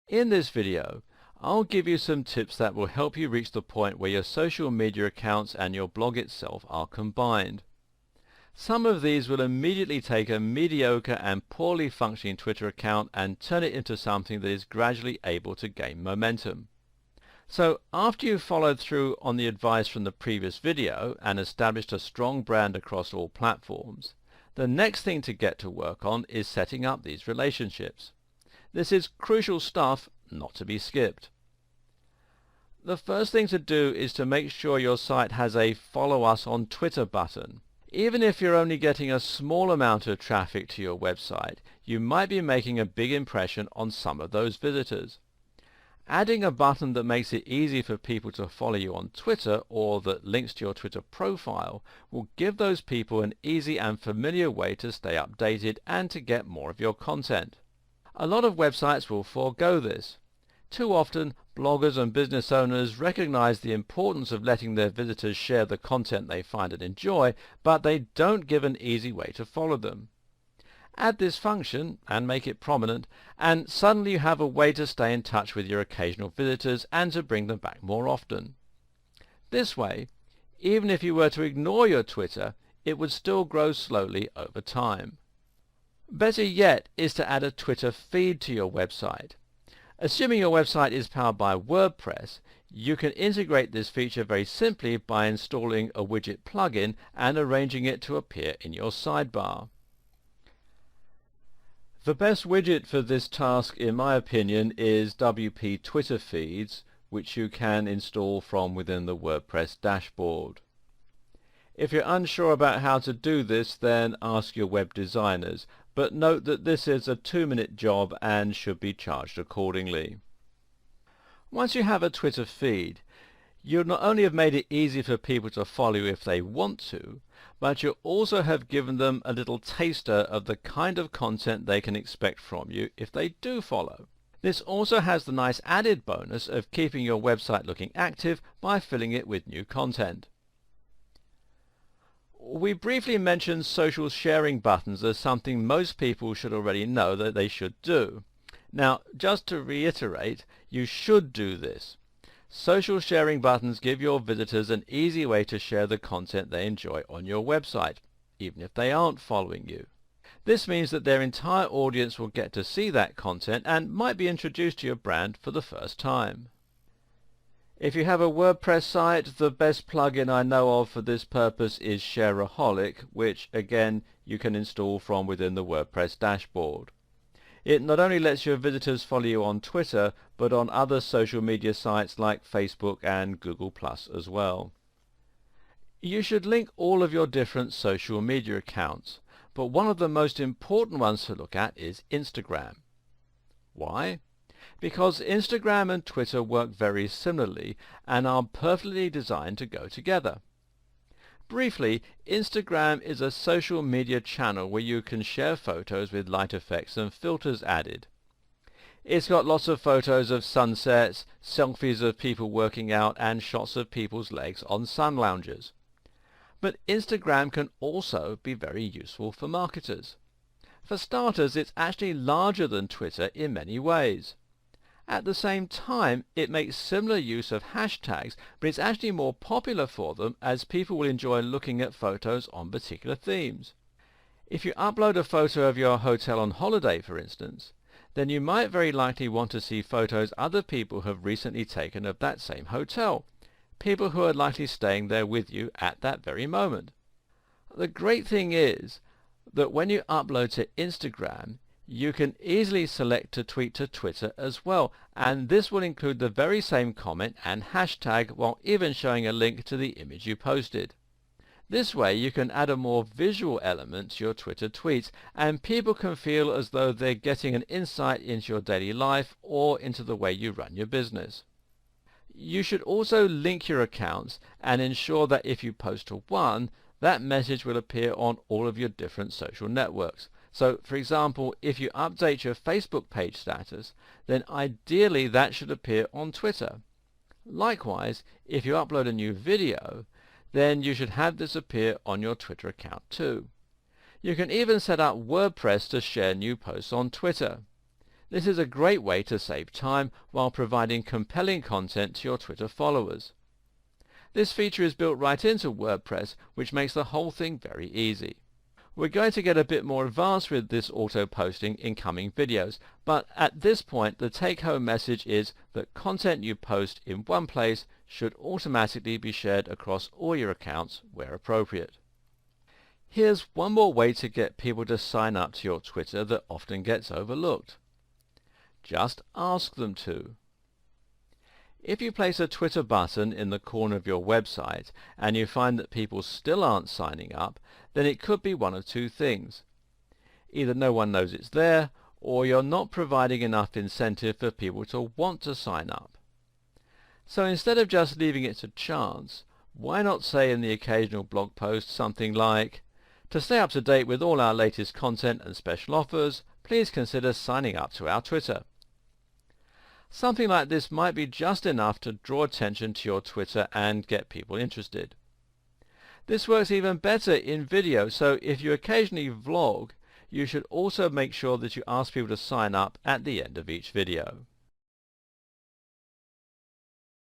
In this video, I'll give you some tips that will help you reach the point where your social media accounts and your blog itself are combined. Some of these will immediately take a mediocre and poorly functioning Twitter account and turn it into something that is gradually able to gain momentum. So after you've followed through on the advice from the previous video and established a strong brand across all platforms, the next thing to get to work on is setting up these relationships. This is crucial stuff, not to be skipped. The first thing to do is to make sure your site has a Follow Us on Twitter button. Even if you're only getting a small amount of traffic to your website, you might be making a big impression on some of those visitors. Adding a button that makes it easy for people to follow you on Twitter or that links to your Twitter profile will give those people an easy and familiar way to stay updated and to get more of your content. A lot of websites will forego this. Too often, bloggers and business owners recognize the importance of letting their visitors share the content they find and enjoy, but they don't give an easy way to follow them. Add this function and make it prominent, and suddenly you have a way to stay in touch with your occasional visitors and to bring them back more often. This way, even if you were to ignore your Twitter, it would still grow slowly over time. Better yet is to add a Twitter feed to your website. Assuming your website is powered by WordPress, you can integrate this feature very simply by installing a widget plugin and arranging it to appear in your sidebar. The best widget for this task, in my opinion, is WP Twitter Feeds, which you can install from within the WordPress dashboard. If you're unsure about how to do this, then ask your web designers, but note that this is a 2-minute job and should be charged accordingly. Once you have a Twitter feed, you'll not only have made it easy for people to follow you if they want to, but you'll also have given them a little taster of the kind of content they can expect from you if they do follow. This also has the nice added bonus of keeping your website looking active by filling it with new content. We briefly mentioned social sharing buttons as something most people should already know that they should do. Now, just to reiterate, you should do this. Social sharing buttons give your visitors an easy way to share the content they enjoy on your website, even if they aren't following you. This means that their entire audience will get to see that content and might be introduced to your brand for the first time. If you have a WordPress site, the best plugin I know of for this purpose is Shareaholic, which again you can install from within the WordPress dashboard. It not only lets your visitors follow you on Twitter, but on other social media sites like Facebook and Google+ as well. You should link all of your different social media accounts, but one of the most important ones to look at is Instagram. Why? Because Instagram and Twitter work very similarly and are perfectly designed to go together. Briefly, Instagram is a social media channel where you can share photos with light effects and filters added. It's got lots of photos of sunsets, selfies of people working out, and shots of people's legs on sun loungers. But Instagram can also be very useful for marketers. For starters, it's actually larger than Twitter in many ways. At the same time, it makes similar use of hashtags, but it's actually more popular for them as people will enjoy looking at photos on particular themes. If you upload a photo of your hotel on holiday, for instance, then you might very likely want to see photos other people have recently taken of that same hotel, people who are likely staying there with you at that very moment. The great thing is that when you upload to Instagram, you can easily select to tweet to Twitter as well, and this will include the very same comment and hashtag while even showing a link to the image you posted. This way you can add a more visual element to your Twitter tweets, and people can feel as though they're getting an insight into your daily life or into the way you run your business. You should also link your accounts and ensure that if you post to one, that message will appear on all of your different social networks. So, for example, if you update your Facebook page status, then ideally that should appear on Twitter. Likewise, if you upload a new video, then you should have this appear on your Twitter account too. You can even set up WordPress to share new posts on Twitter. This is a great way to save time while providing compelling content to your Twitter followers. This feature is built right into WordPress, which makes the whole thing very easy. We're going to get a bit more advanced with this auto-posting in coming videos, but at this point the take-home message is that content you post in one place should automatically be shared across all your accounts where appropriate. Here's one more way to get people to sign up to your Twitter that often gets overlooked. Just ask them to. If you place a Twitter button in the corner of your website and you find that people still aren't signing up, then it could be one of two things. Either no one knows it's there, or you're not providing enough incentive for people to want to sign up. So instead of just leaving it to chance, why not say in the occasional blog post something like, "To stay up to date with all our latest content and special offers, please consider signing up to our Twitter." Something like this might be just enough to draw attention to your Twitter and get people interested. This works even better in video, so if you occasionally vlog, you should also make sure that you ask people to sign up at the end of each video.